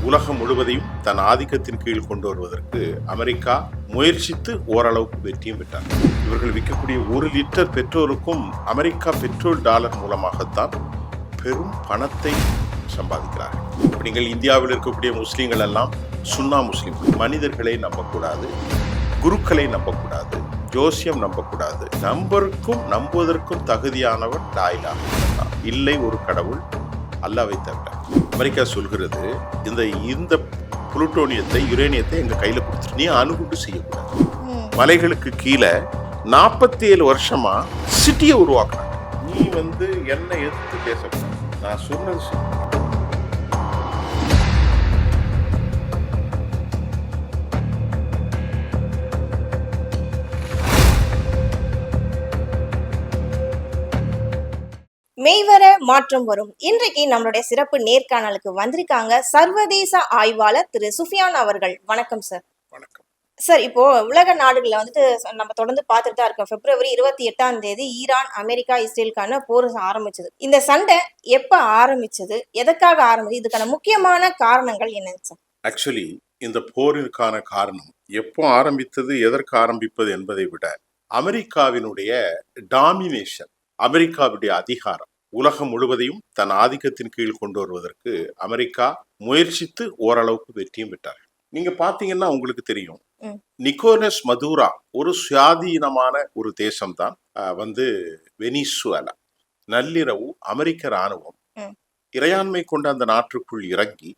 உலகம் முழுவதையும் தன் ஆதிக்கத்தின் கீழ் கொண்டு வருவதற்கு அமெரிக்கா முயற்சித்து ஓரளவுக்கு வெற்றியும் பெற்றார். இவர்கள் விற்கக்கூடிய 1 லிட்டர் பெட்ரோலுக்கும் அமெரிக்கா பெட்ரோல் டாலர் மூலமாகத்தான் பெரும் பணத்தை சம்பாதிக்கிறார்கள். நீங்கள் இந்தியாவில் இருக்கக்கூடிய முஸ்லீம்கள் எல்லாம் சுன்னா முஸ்லீம்கள். மனிதர்களை நம்பக்கூடாது, குருக்களை நம்பக்கூடாது, ஜோசியம் நம்பக்கூடாது. நம்புவதற்கும் தகுதியானவர் லா இலாஹ இல்லல்லாஹ், இல்லை ஒரு கடவுள், அல்லாஹ்வை தவிர. அமெரிக்கா சொல்கிறது, இந்த புளுட்டோனியத்தை, யுரேனியத்தை எங்க கையில கொடுத்துட்டு நீ அணுகுண்டு செய்யக்கூடாது. மலைகளுக்கு கீழே 47 வருஷமா சிட்டியை உருவாக்குறாங்க. நீ என்ன எதிர்த்து பேசக்கூடாது. நான் சொன்னது மெய்வர மாற்றம் வரும். இன்றைக்கு நம்மளுடைய சிறப்பு நேர்காணலுக்கு வந்திருக்காங்க சர்வதேச ஆய்வாளர் திரு சுஃபியான் அவர்கள். வணக்கம் சார். வணக்கம் சார். இப்போ உலக நாடுகள்ல நம்ம தொடர்ந்து பார்த்துட்டு தான் இருக்கோம். பிப்ரவரி 28 ஈரான், அமெரிக்கா, இஸ்ரேலுக்கான போர் ஆரம்பிச்சது. இந்த சண்டை எப்ப ஆரம்பிச்சது, எதற்காக ஆரம்பிச்சது, இதுக்கான முக்கியமான காரணங்கள் என்னங்க சார்? ஆக்சுவலி இந்த போரிற்கான காரணம் எப்போ ஆரம்பித்தது, எதற்கு ஆரம்பிப்பது என்பதை விட அமெரிக்காவினுடைய டாமினேஷன், அமெரிக்காவுடைய அதிகாரம் உலகம் முழுவதையும் தன் ஆதிக்கத்தின் கீழ் கொண்டு வருவதற்கு அமெரிக்கா முயற்சித்து ஓரளவுக்கு வெற்றியும் பெற்றார்கள். நீங்க பாத்தீங்கன்னா உங்களுக்கு தெரியும், நிக்கோலஸ் மதுரா ஒரு சுயாதீனமான ஒரு தேசம்தான் வெனிசுவேலா. நள்ளிரவு அமெரிக்க ராணுவம் இறையாண்மை கொண்ட அந்த நாட்டுக்குள் இறங்கி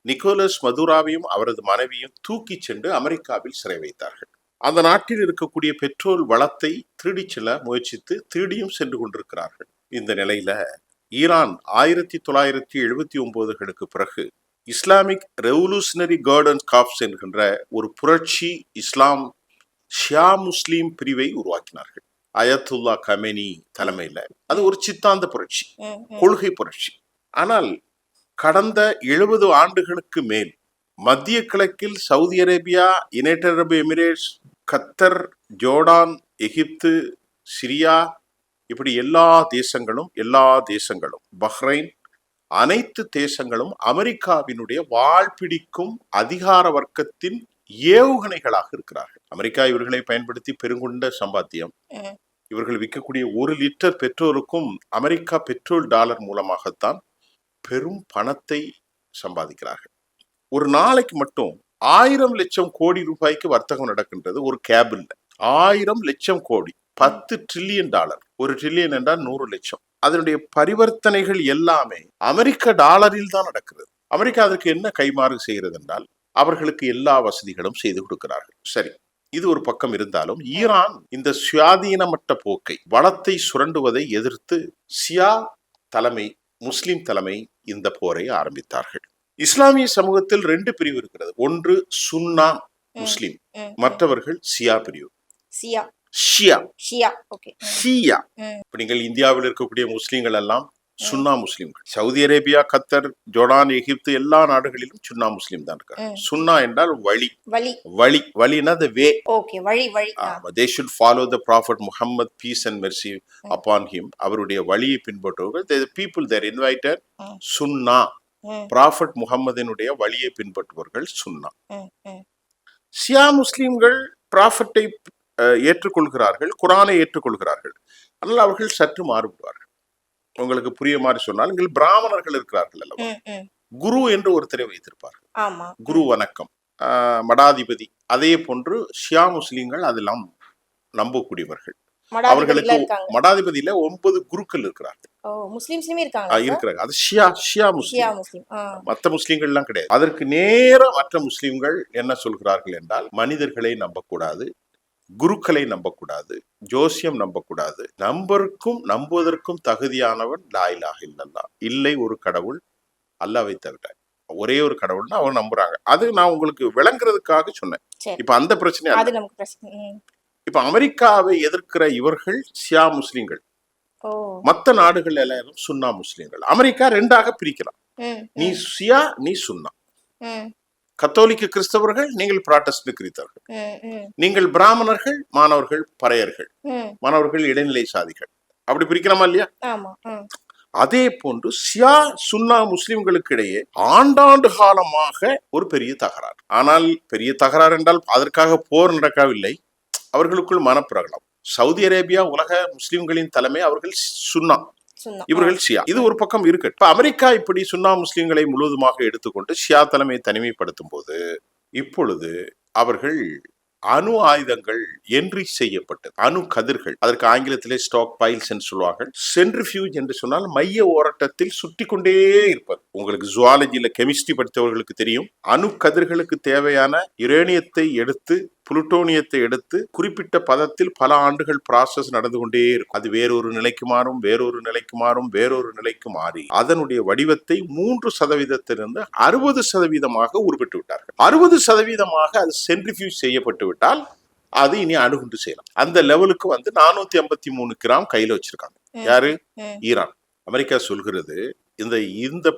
நிக்கோலஸ் மதுராவையும் அவரது மனைவியும் தூக்கி சென்று அமெரிக்காவில் சிறை வைத்தார்கள். அந்த நாட்டில் இருக்கக்கூடிய பெட்ரோல் வளத்தை திருடிச் செல்ல முயற்சித்து திருடியும் சென்று கொண்டிருக்கிறார்கள். இந்த நிலையில ஈரான் 1979களுக்கு பிறகு இஸ்லாமிக் ரெவல்யூஷனரி கார்டன் காப்ஸ் என்கின்ற ஒரு புரட்சி இஸ்லாம் ஷியா முஸ்லீம் பிரிவை உருவாக்கினார்கள். அயத்துல்லா கமேனி தலைமையில. அது ஒரு சித்தாந்த புரட்சி, கொள்கை புரட்சி. ஆனால் கடந்த 70 ஆண்டுகளுக்கு மேல் மத்திய கிழக்கில் சவுதி அரேபியா, யுனைடெட் அரபு எமிரேட்ஸ், கத்தர், ஜோர்டான், எகிப்து, சிரியா, இப்படி எல்லா தேசங்களும் பஹ்ரைன், அனைத்து தேசங்களும் அமெரிக்காவினுடைய வாழ்பிடிக்கும் அதிகார வர்க்கத்தின் ஏவுகணைகளாக இருக்கிறார்கள். அமெரிக்கா இவர்களை பயன்படுத்தி பெருங்கொண்ட சம்பாத்தியம். இவர்கள் விற்கக்கூடிய 1 லிட்டர் பெட்ரோலுக்கும் அமெரிக்கா பெட்ரோல் டாலர் மூலமாகத்தான் பெரும் பணத்தை சம்பாதிக்கிறார்கள். ஒரு நாளைக்கு மட்டும் 1000 லட்சம் கோடி ரூபாய்க்கு வர்த்தகம் நடக்கின்றது. ஒரு கேபிள் 1000 லட்சம் கோடி, 10 ட்ரில்லியன் டாலர். 1 ட்ரில்லியன் என்றால் 100 லட்சம். அதனுடைய பரிவர்த்தனைகள் எல்லாமே அமெரிக்க டாலரில் தான் நடக்கிறது. அமெரிக்கா அதற்கு என்ன கைமாறு செய்கிறது என்றால் அவர்களுக்கு எல்லா வசதிகளும் செய்து கொடுக்கிறார்கள். சரி, இது ஒரு பக்கம் இருந்தாலும் ஈரான் இந்த சுயாதீனமற்ற போக்கை, வளத்தை சுரண்டுவதை எதிர்த்து ஷியா தலைமை, முஸ்லிம் தலைமை இந்த போரை ஆரம்பித்தார்கள். இஸ்லாமிய சமூகத்தில் 2 பிரிவு இருக்கிறது. ஒன்று சுன்னா முஸ்லிம், மற்றவர்கள் ஷியா பிரிவு. இப்ப நீங்கள் இந்தியாவில் இருக்கக்கூடிய முஸ்லீம்கள் எல்லாம் சுன்னா முஸ்லிம்கள். சவுதி அரேபியா, கத்தர், ஜோர்டான், எகிப்து எல்லா நாடுகளிலும் சுன்னா முஸ்லிம் தான் இருக்காங்க. சுன்னா என்றால் வழினா the way. They should follow the prophet Muhammad, peace and mercy upon him. அவருடைய வழியை பின்பற்றுவர்கள். The people they are invited சுன்னா. ப்ராஃபட் முகம்மதினுடைய வழியை பின்பற்றுவர்கள் சுன்னா. ஷியா முஸ்லிம்கள் ப்ராஃபட்டை ஏற்றுக்கொள்கிறார்கள், குரானை ஏற்றுக்கொள்கிறார்கள். ஆனால் அவர்கள் சற்று மாறுபடுவார்கள். உங்களுக்கு புரிய மாதிரி சொன்னால், நீங்கள் பிராமணர்கள் இருக்கிறார்கள் அல்லவா, குரு என்று ஒருத்தரை வைத்திருப்பார்கள். குரு வணக்கம், மடாதிபதி. அதே போன்று ஷியா முஸ்லிம்கள் அதெல்லாம் நம்பக்கூடியவர்கள். அவர்களுக்கு மடாதிபதியில 9 குருக்கள் இருக்கிறார்கள். இருக்கிறாங்க. அது ஷியா முஸ்லிம். மற்ற முஸ்லிம்கள் எல்லாம் கிடையாது. அதற்கு நேர மற்ற முஸ்லிம்கள் என்ன சொல்கிறார்கள் என்றால், மனிதர்களை நம்பக்கூடாது, குருக்களை நம்பக்கூடாது, ஜோசியம் நம்பக்கூடாது. நம்புவதற்கும் தகுதியானவன் லா இலாஹ இல்லல்லாஹ், இல்லை ஒரு கடவுள், அல்லாஹ்வை தவிர. ஒரே ஒரு கடவுள்னா அவங்க நம்புறாங்க. அது நான் உங்களுக்கு விளங்குறதுக்காக சொன்னேன். இப்ப அந்த பிரச்சனை. இப்ப அமெரிக்காவை எதிர்க்கிற இவர்கள் ஷியா முஸ்லிம்கள், மற்ற நாடுகள் எல்லாரும் சுன்னா முஸ்லிம்கள். அமெரிக்கா 2ஆக பிரிக்கலாம். நீ ஷியா, நீ சுன்னா. கத்தோலிக்க கிறிஸ்தவர்கள், நீங்கள் புராட்டஸ்டன்ட் கிறிஸ்தவர்கள். நீங்கள் பிராமணர்கள், மாணவர்கள் பறையர்கள், மாணவர்கள் இடைநிலை சாதிகள். அப்படி பிரிக்கலாமா இல்லையா? அதே போன்று ஷியா சுன்னா முஸ்லிம்களுக்கு இடையே ஆண்டாண்டு காலமாக ஒரு பெரிய தகராறு. ஆனால் பெரிய தகராறு என்றால் அதற்காக போர் நடக்கவில்லை, அவர்களுக்குள் மனப்பிரகலம். சவுதி அரேபியா உலக முஸ்லிம்களின் தலைமை, அவர்கள் சுன்னா, இவர்கள் ஷியா. இது ஒரு பக்கம் இருக்கு. இப்ப அமெரிக்கா இப்படி சுன்னா முஸ்லிம்களை முழுவதுமாக எடுத்துக்கொண்டு ஷியா தலைமையை தனிமைப்படுத்தும் போது இப்பொழுது அவர்கள் அணு ஆயுதங்கள் என்ட்ரி செய்யப்பட்டது, அணு கதிர்கள், அதற்கு ஆங்கிலத்திலே ஸ்டாக் பைல்ஸ் என்று சொல்வார்கள். சென்ட்ரிஃபியூஜ் என்று சொன்னால் மைய ஓரட்டத்தில் சுட்டி கொண்டே இருப்பது. உங்களுக்கு ஜுவாலஜியில கெமிஸ்ட்ரி படித்தவர்களுக்கு தெரியும். அணு கதிர்களுக்கு தேவையான யுரேனியத்தை எடுத்து புளுட்டோனியத்தை எடுத்து குறிப்பிட்ட பதத்தில் பல ஆண்டுகள் ப்ராசஸ் நடந்து கொண்டே இருக்கும். அது வேறொரு நிலைக்கு மாறும், வேறொரு நிலைக்கு மாறும், வேறொரு நிலைக்கு மாறி அதனுடைய வடிவத்தை 3% 60% உருப்பிட்டு விட்டார்கள். 60% அது சென்ட்ரிஃபியூஜ் செய்யப்பட்டு விட்டால் அது இனி அணுகுண்டு செய்யலாம். அந்த லெவலுக்கு 453 கிராம் கையில வச்சிருக்காங்க. யாரு? ஈரான். அமெரிக்கா சொல்கிறது, இந்த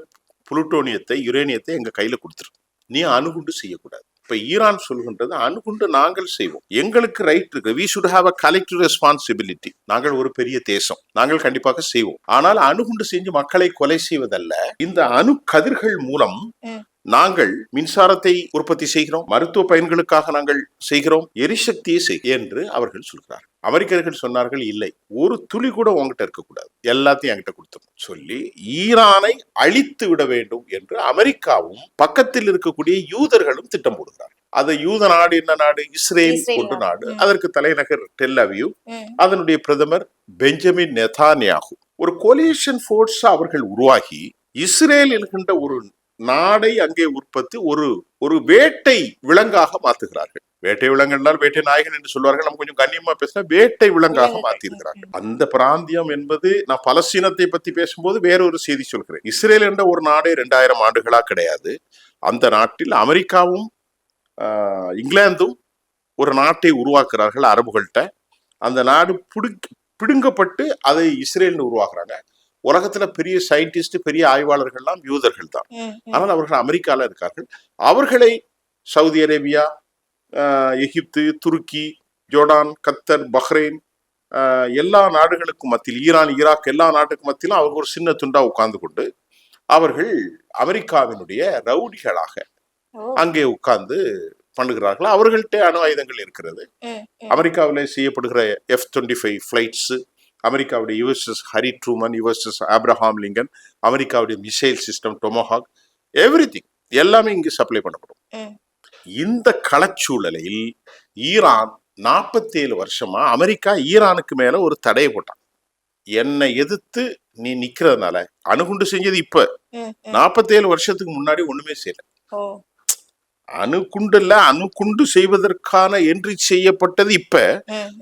புளுட்டோனியத்தை யுரேனியத்தை எங்க கையில கொடுத்துரு, நீ அணுகுண்டு செய்யக்கூடாது. இப்ப ஈரான் சொல்கின்றது, அணுகுண்டு நாங்கள் செய்வோம், எங்களுக்கு ரைட் இருக்கு, we should have a collective responsibility. நாங்கள் ஒரு பெரிய தேசம், நாங்கள் கண்டிப்பாக செய்வோம். ஆனால் அணுகுண்டு செஞ்சு மக்களை கொலை செய்வதல்ல, இந்த அணு கதிர்கள் மூலம் நாங்கள் மின்சாரத்தை உற்பத்தி செய்கிறோம், மருத்துவ பயன்களுக்காக நாங்கள் செய்கிறோம், எரிசக்தியை என்று அவர்கள் சொல்கிறார். அமெரிக்கர்கள் சொன்னார்கள், இல்லை, ஒரு துளி கூட உங்ககிட்ட இருக்கக்கூடாது, எல்லாத்தையும் என்கிட்ட கொடுத்தோம் சொல்லி ஈரானை அழித்து விட வேண்டும் என்று அமெரிக்காவும் பக்கத்தில் இருக்கக்கூடிய யூதர்களும் திட்டம் போடுகிறார். அது யூத நாடு என்ன நாடு? இஸ்ரேல் ஒன்று நாடு. அதற்கு தலைநகர் டெல் அவீவ், அதனுடைய பிரதமர் பெஞ்சமின் நெதான்யாகு. ஒரு கோலிஷன் ஃபோர்ஸ் அவர்கள் உருவாகி இஸ்ரேல் என்கின்ற ஒரு நாடை அங்கே உற்பத்தி ஒரு வேட்டை விலங்காக மாத்துகிறார்கள். வேட்டை விலங்கு என்றால் வேட்டை நாயகன் என்று சொல்வார்கள், நம்ம கொஞ்சம் கண்ணியமா பேசினா வேட்டை விலங்காக மாத்தி இருக்கிறார்கள். அந்த பிராந்தியம் என்பது, நான் பலஸ்தீனத்தை பத்தி பேசும்போது வேறொரு செய்தி சொல்கிறேன். இஸ்ரேல் என்ற ஒரு நாடே 2000 ஆண்டுகளா கிடையாது. அந்த நாட்டில் அமெரிக்காவும் இங்கிலாந்தும் ஒரு நாட்டை உருவாக்குறார்கள் அரபுகள்கிட்ட. அந்த நாடு பிடுங்கப்பட்டு அதை இஸ்ரேல்னு உருவாக்குறாங்க. உலகத்துல பெரிய சயின்டிஸ்ட், பெரிய ஆய்வாளர்கள்லாம் யூதர்கள் தான். ஆனால் அவர்கள் அமெரிக்கால இருக்கார்கள். அவர்களை சவுதி அரேபியா, எகிப்து, துருக்கி, ஜோர்டான், கத்தர், பஹ்ரைன் எல்லா நாடுகளுக்கும் மத்தியில், ஈரான், ஈராக் எல்லா நாட்டுக்கும் மத்தியிலும் அவங்க ஒரு சின்ன துண்டா உட்கார்ந்து கொண்டு அவர்கள் அமெரிக்காவினுடைய ரவுடிகளாக அங்கே உட்கார்ந்து பண்ணுகிறார்கள். அவர்கள்ட்ட அணு ஆயுதங்கள் இருக்கிறது. அமெரிக்காவிலே செய்யப்படுகிற F-25 பிளைட்ஸ், அமெரிக்காவுடைய USS Hari Truman, USS Abraham Lincoln, அமெரிக்காவுடைய மிசைல் சிஸ்டம் டொமோஹாக், எவ்ரிதிங் எல்லாமே இங்கு சப்ளை பண்ணப்படும். இந்த களச்சூழலில் ஈரான் 47 வருஷமா அமெரிக்கா ஈரானுக்கு மேல ஒரு தடையை போட்டான். என்னை எதிர்த்து நீ நிக்கிறதுனால, அணுகுண்டு செஞ்சது இப்ப, 47 வருஷத்துக்கு முன்னாடி ஒண்ணுமே செய்யல. அணுகுண்டுல அணுகுண்டு செய்வதற்கான என்ட்ரி செய்யப்பட்டது இப்ப.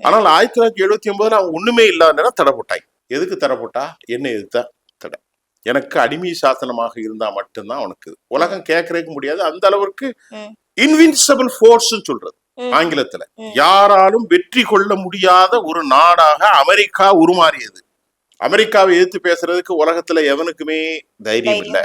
ஆனால் 1979 அவன் ஒண்ணுமே இல்லாத தடை போட்டாங்க. எதுக்கு தடை போட்டா? என்ன எதிர்த்தா தடை. எனக்கு அடிமை சாசனமாக இருந்தா மட்டும்தான் உனக்கு உலகம் கேட்கறதுக்கு முடியாது. அந்த அளவுக்கு இன்வின்சிபிள் ஃபோர்ஸ் சொல்றது ஆங்கிலத்துல. யாராலும் வெற்றி கொள்ள முடியாத ஒரு நாடாக அமெரிக்கா உருமாறியது. அமெரிக்காவை எதிர்த்து பேசுறதுக்கு உலகத்துல எவனுக்குமே தைரியம் இல்லை.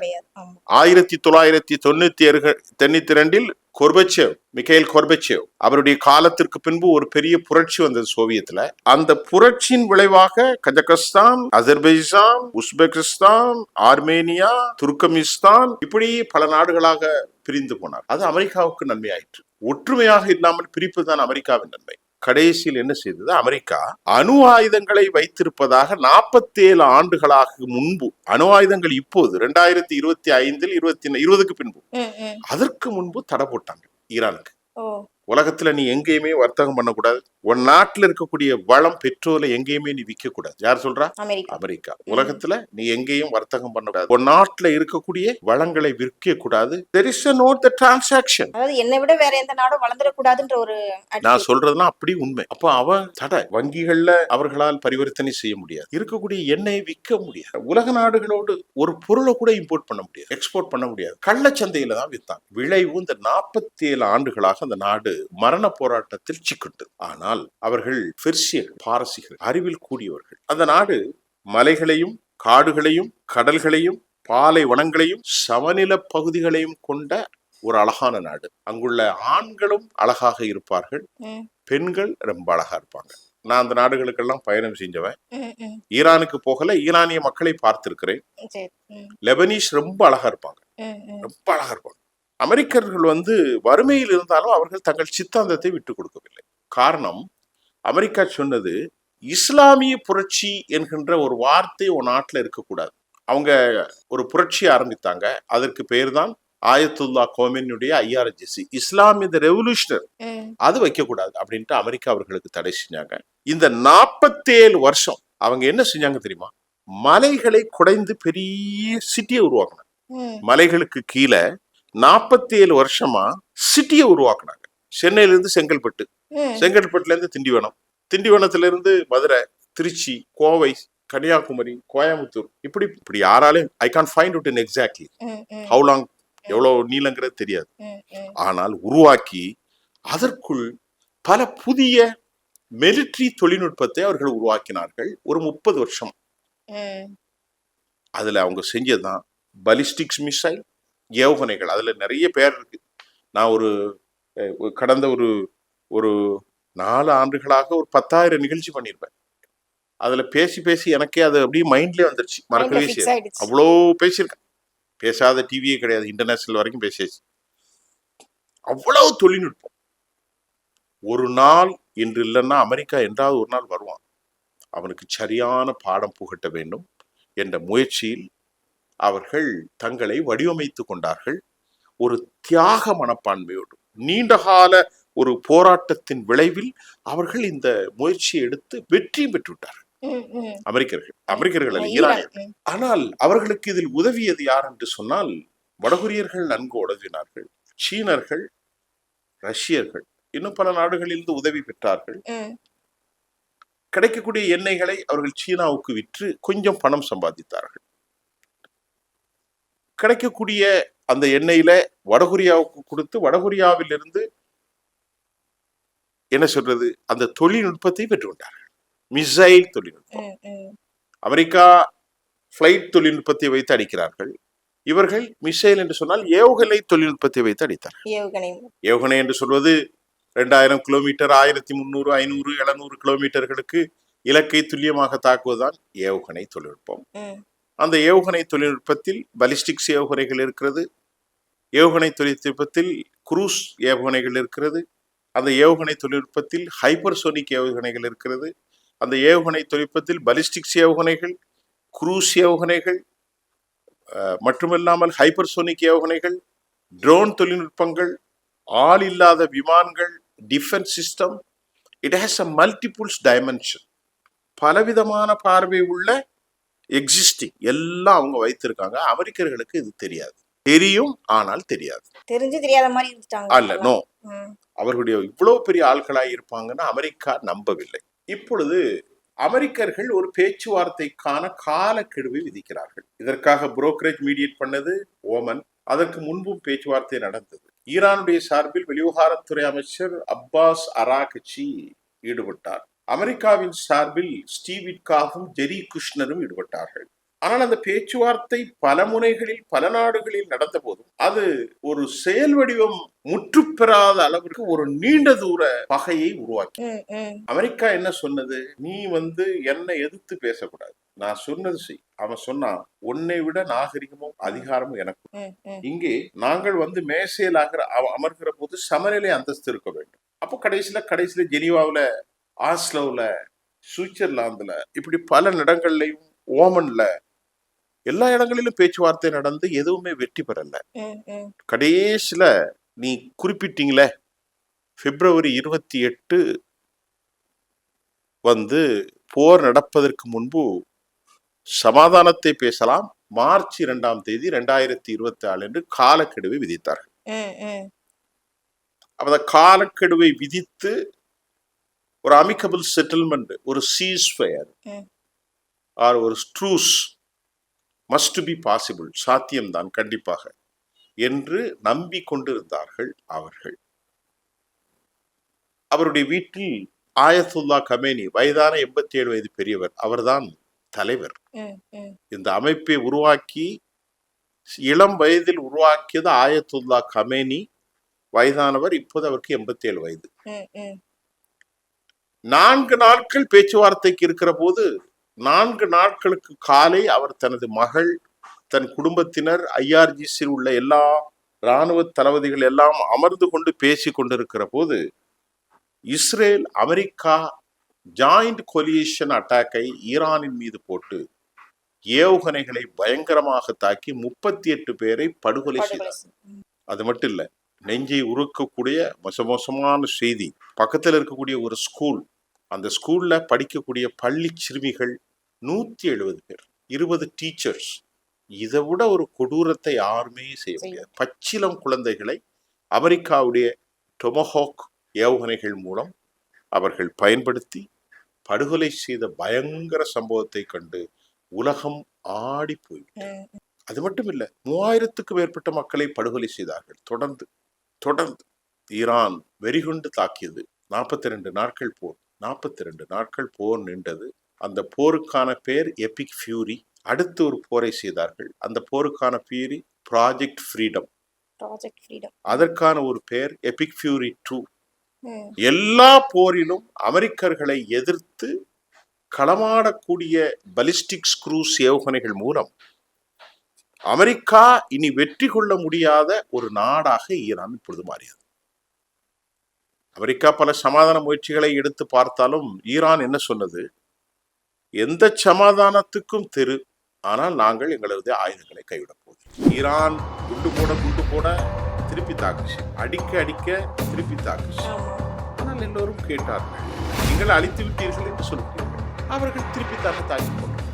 1992 கொர்பச்சேவ், மிகைல் கொர்பச்சேவ், அவருடைய காலத்திற்கு பின்பு ஒரு பெரிய புரட்சி வந்தது சோவியத்துல. அந்த புரட்சியின் விளைவாக கஜகஸ்தான், அசர்பைஜான், உஸ்பெகிஸ்தான், ஆர்மேனியா, துர்கமிஸ்தான், இப்படி பல நாடுகளாக பிரிந்து போனார். அது அமெரிக்காவுக்கு நன்மை ஆயிற்று. ஒற்றுமையாக இல்லாமல் பிரிப்பு தான் அமெரிக்காவின் நன்மை. கடைசியில் என்ன செய்தது? அமெரிக்கா அணு ஆயுதங்களை வைத்திருப்பதாக 47 ஆண்டுகளாக முன்பு, அணு ஆயுதங்கள் இப்போது 2025 2020க்கு பின்பு, அதற்கு முன்பு தடை போட்டாங்க ஈரானுக்கு. உலகத்துல நீ எங்கேயுமே வர்த்தகம் பண்ணக்கூடாது, உன் நாட்டுல இருக்கக்கூடிய வளம், பெட்ரோலை எங்கேயுமே நீ விற்க கூடாது. யார் சொல்றா? அமெரிக்கா. உலகத்துல நீ எங்கேயும் வர்த்தகம் பண்ணக்கூடாது, உன் நாட்டுல இருக்கக்கூடிய வளங்களை விற்க கூடாது. There is a note the transaction. அதாவது என்னை விட வேற எந்த நாடும் வளர்ந்துடக்கூடாதுன்ற ஒரு, நான் சொல்றதுலாம் அப்படி உண்மை. அப்ப அவன் தடை. வங்கிகள்ல அவர்களால் பரிவர்த்தனை செய்ய முடியாது, இருக்கக்கூடிய எண்ணெயை விற்க முடியாது, உலக நாடுகளோடு ஒரு பொருளை கூட இம்போர்ட் பண்ண முடியாது, எக்ஸ்போர்ட் பண்ண முடியாது, கள்ளச்சந்தையில தான் வித்தான். விளைவு இந்த 47 ஆண்டுகளாக அந்த நாடு மரண போராட்டத்தில் சிக்கிட்டு. ஆனால் அவர்கள் பெர்சியர்கள், பாரசீகர்கள், அறிவில் கூடியவர்கள். அந்த நாடு மலைகளையும் காடுகளையும் கடல்களையும் பாலைவனங்களையும் சமநில பகுதிகளையும் கொண்ட ஒரு அழகான நாடு. அங்குள்ள ஆண்களும் அழகாக இருப்பார்கள், பெண்கள் ரொம்ப அழகா இருப்பாங்க. நான் அந்த நாடுகளுக்கெல்லாம் பயணம் செஞ்சவன். ஈரானுக்கு போகல, ஈரானிய மக்களை பார்த்திருக்கிறேன். லெபனீஸ் ரொம்ப அழகா இருப்பாங்க, ரொம்ப அழகா இருப்பாங்க. அமெரிக்கர்கள் வறுமையில் இருந்தாலும் அவர்கள் தங்கள் சித்தாந்தத்தை விட்டுக் கொடுக்கவில்லை. காரணம், அமெரிக்கா சொன்னது இஸ்லாமிய புரட்சி என்கின்ற ஒரு வார்த்தை ஒரு நாட்டில் இருக்கக்கூடாது. அவங்க ஒரு புரட்சி ஆரம்பித்தாங்க, அதற்கு பெயர் தான் ஆயத்துல்லா கோமேனியுடைய IRGC, இஸ்லாமிய ரெவல்யூஷனர். அது வைக்கக்கூடாது அப்படின்ட்டு அமெரிக்கா அவர்களுக்கு தடை செஞ்சாங்க. இந்த 47 வருஷம் அவங்க என்ன செஞ்சாங்க தெரியுமா? மலைகளை குடைந்து பெரிய சிட்டியை உருவாக்குனாங்க. மலைகளுக்கு கீழே 47 வருஷமா சிட்டியை உருவாக்குனாங்க. சென்னையில இருந்து செங்கல்பட்டு, செங்கல்பட்டுல இருந்து திண்டிவனம், திண்டிவனத்துல இருந்து மதுரை, திருச்சி, கோவை, கன்னியாகுமரி, கோயம்புத்தூர், இப்படி யாராலையும் I can find out in exactly how long, எவ்வளவு நீளங்கிறது தெரியாது. ஆனால் உருவாக்கி அதற்குள் பல புதிய மிலிட்டரி தொழில்நுட்பத்தை அவர்கள் உருவாக்கினார்கள். ஒரு 30 வருஷம் அதுல அவங்க செஞ்சதுதான் பலிஸ்டிக்ஸ் மிசைல், ஏவுகணைகள். அதுல நிறைய பேர் இருக்கு. நான் கடந்த ஒரு 4 ஆண்டுகளாக ஒரு 10,000 நிகழ்ச்சி பண்ணியிருப்பேன். அதுல பேசி எனக்கே அது அப்படியே மைண்ட்லயே வந்துருச்சு, மறக்கவே செய்யாது. அவ்வளோ பேசியிருக்கேன். பேசாத டிவியே கிடையாது, இன்டர்நேஷனல் வரைக்கும் பேசியாச்சு. அவ்வளவு தொழில்நுட்பம். ஒரு நாள் இன்று இல்லைன்னா அமெரிக்கா என்றாவது ஒரு நாள் வருவான், அவனுக்கு சரியான பாடம் புகட்ட வேண்டும் என்ற முயற்சியில் அவர்கள் தங்களை வடிவமைத்து கொண்டார்கள். ஒரு தியாக மனப்பான்மையோடு நீண்டகால ஒரு போராட்டத்தின் விளைவில் அவர்கள் இந்த முயற்சியை எடுத்து வெற்றியும் பெற்றுவிட்டார்கள். அமெரிக்கர்கள் அல்ல, ஈரானியர்கள். ஆனால் அவர்களுக்கு இதில் உதவியது யார் என்று சொன்னால், வடகொரியர்கள் நன்கு உதவினார்கள், சீனர்கள், ரஷ்யர்கள், இன்னும் பல நாடுகளிலிருந்து உதவி பெற்றார்கள். கிடைக்கக்கூடிய எண்ணெய்களை அவர்கள் சீனாவுக்கு விற்று கொஞ்சம் பணம் சம்பாதித்தார்கள். கிடைக்கக்கூடிய அந்த எண்ணெயில வடகொரியாவுக்கு கொடுத்து, வடகொரியாவில் இருந்து என்ன சொல்றது, அந்த தொழில்நுட்பத்தை பெற்றுக்கொண்டார்கள். மிசைல் தொழில்நுட்பம். அமெரிக்கா பிளைட் தொழில்நுட்பத்தை வைத்து அடிக்கிறார்கள், இவர்கள் மிசைல் என்று சொன்னால் ஏவுகணை தொழில்நுட்பத்தை வைத்து அடித்தார்கள். ஏவுகணை என்று சொல்வது 2000 கிலோமீட்டர், 1300, 500, 700 கிலோமீட்டர்களுக்கு இலக்கை துல்லியமாக தாக்குவதுதான் ஏவுகணை தொழில்நுட்பம். அந்த ஏவுகணை தொழில்நுட்பத்தில் பலிஸ்டிக்ஸ் ஏவுகணைகள் இருக்கிறது, ஏவுகணை தொழில்நுட்பத்தில் குரூஸ் ஏவுகணைகள் இருக்கிறது, அந்த ஏவுகணை தொழில்நுட்பத்தில் ஹைப்பர்சோனிக் ஏவுகணைகள் இருக்கிறது, அந்த ஏவுகணை தொழில்நுட்பத்தில் பலிஸ்டிக்ஸ் ஏவுகணைகள், குரூஸ் ஏவுகணைகள், மட்டுமில்லாமல் ஹைப்பர்சோனிக் ஏவுகணைகள், ட்ரோன் தொழில்நுட்பங்கள், ஆள் இல்லாத விமானங்கள், defence system. It has a multiples dimension. பலவிதமான பார்வை உள்ள எக்ஸிஸ்டிங் எல்லாம் அவங்க வைத்திருக்காங்க. அமெரிக்கர்களுக்கு இது தெரியாது, தெரியும் ஆனால் தெரியாது, தெரிஞ்சு தெரியாத மாதிரி இருந்துட்டாங்க. அல்ல, நோ, அவர்களுடைய இவ்வளவு பெரிய ஆட்களாய் இருப்பாங்கன்னு அமெரிக்கா நம்பவில்லை. இப்பொழுது அமெரிக்கர்கள் ஒரு பேச்சுவார்த்தைக்கான காலக்கெடுவை விதிக்கிறார்கள். இதற்காக புரோக்கரேஜ் மீடியேட் பண்ணது ஓமன். அதற்கு முன்பும் பேச்சுவார்த்தை நடந்தது. ஈரானுடைய சார்பில் வெளிவிவகாரத்துறை அமைச்சர் அப்பாஸ் அராகச்சி ஈடுபட்டார். அமெரிக்காவின் சார்பில் ஸ்டீவ் விட்காஃபும் ஜெரி குஷ்னரும் ஈடுபட்டார்கள். ஆனால் அந்த பேச்சுவார்த்தை பல முனைகளில் பல நாடுகளில் நடந்த போதும் அது ஒரு செயல் வடிவம் முற்றுப்பெறாத அளவிற்கு ஒரு நீண்ட தூர பகையை உருவாக்கி. அமெரிக்கா என்ன சொன்னது, நீ என்னை எதிர்த்து பேசக்கூடாது, நான் சொன்னது செய். அவன் சொன்னா, உன்னை விட நாகரிகமும் அதிகாரமும் எனக்கு. இங்கே நாங்கள் மேசையில் அமர்கிற போது சமநிலை அந்தஸ்து இருக்க வேண்டும். அப்போ கடைசியில ஜெனீவாவில், ஆஸ்லோவில், சுவிட்சர்லாந்துல, இப்படி பல இடங்கள்லையும், ஓமன்ல, எல்லா இடங்களிலும் பேச்சுவார்த்தை நடந்து எதுவுமே வெற்றி பெறல. கடைசியில நீ குறிப்பிட்டீங்களே, பிப்ரவரி 28 போர் நடப்பதற்கு முன்பு சமாதானத்தை பேசலாம், மார்ச் 2ஆம் தேதி 2024 என்று காலக்கெடுவை விதித்தார்கள். அந்த காலக்கெடுவை விதித்து ஒரு அமிகபிள் செட்டில்மெண்ட், ஒரு சீஸ்ஃபயர் ஆர் ஒரு ட்ரூஸ் மஸ்ட் பி பாசிபிள், சாத்தியம்தான் கண்டிப்பாக என்று நம்பிக்கொண்டிருந்தார்கள் அவர்கள். அவருடைய வீட்டில் ஆயத்துல்லா கமேனி, வயதான 87 வயது பெரியவர், அவர்தான் தலைவர். இந்த அமைப்பை உருவாக்கி இளம் வயதில் உருவாக்கியது ஆயத்துல்லா கமேனி, வயதானவர். இப்போது அவருக்கு 87 வயது. 4 நாட்கள் பேச்சுவார்த்தைக்கு இருக்கிற போது 4 நாட்களுக்கு காலை அவர் தனது மகள், தன் குடும்பத்தினர், IRGC உள்ள எல்லா இராணுவ தளபதிகள் எல்லாம் அமர்ந்து கொண்டு பேசி கொண்டிருக்கிற போது இஸ்ரேல் அமெரிக்கா ஜாயிண்ட் கொலிஷன் அட்டாக்கை ஈரானின் மீது போட்டு ஏவுகணைகளை பயங்கரமாக தாக்கி 38 பேரை படுகொலை செய்தார். அது மட்டும் இல்ல, நெஞ்சை உருக்கக்கூடிய மோசமான செய்தி. பக்கத்தில் இருக்கக்கூடிய ஒரு ஸ்கூல், அந்த ஸ்கூல்ல படிக்கக்கூடிய பள்ளி சிறுமிகள் 170 பேர், 20 டீச்சர்ஸ். இதை விட ஒரு கொடூரத்தை யாருமே செய்ய முடியாது. பச்சிலம் குழந்தைகளை அமெரிக்காவுடைய டொமஹாக் ஏவுகணைகள் மூலம் அவர்கள் பயன்படுத்தி படுகொலை செய்த பயங்கர சம்பவத்தை கண்டு உலகம் ஆடி போய்விட்டது. அது மட்டும் இல்ல, 3000க்கும் மேற்பட்ட மக்களை படுகொலை செய்தார்கள். தொடர்ந்து ஈரான் வெறிகொண்டு தாக்கியது. 42 நாட்கள் போர். 42 நாட்கள் போர் நின்றது. அந்த போருக்கான பேர் எபிக் ஃபியூரி. அடுத்து ஒரு போரை செய்தார்கள். அந்த போருக்கான பேர் ப்ராஜெக்ட் ஃப்ரீடம். அதற்கான ஒரு பேர் எபிக் ஃபியூரி 2. எல்லா போரிலும் அமெரிக்கர்களை எதிர்த்து களமாடக்கூடிய பலிஸ்டிக் க்ரூஸ் ஏவுகணைகள் மூலம் அமெரிக்கா இனி வெற்றி கொள்ள முடியாத ஒரு நாடாக ஈரான் இப்பொழுது மாறியது. அமெரிக்கா பல சமாதான முயற்சிகளை எடுத்து பார்த்தாலும் ஈரான் என்ன சொன்னது? எந்த சமாதானத்துக்கும் தெரு, ஆனால் நாங்கள் எங்களது ஆயுதங்களை கைவிட போகிறோம். ஈரான் குண்டு போட திருப்பி தாக்குச்சு, அடிக்க திருப்பி தாக்குச்சு. ஆனால் எல்லோரும் கேட்டார்கள், நீங்கள் அழித்து விட்டீர்கள் என்று சொல்கிறீர்கள். அவர்கள் திருப்பி தாக்கி கொண்டார்கள்.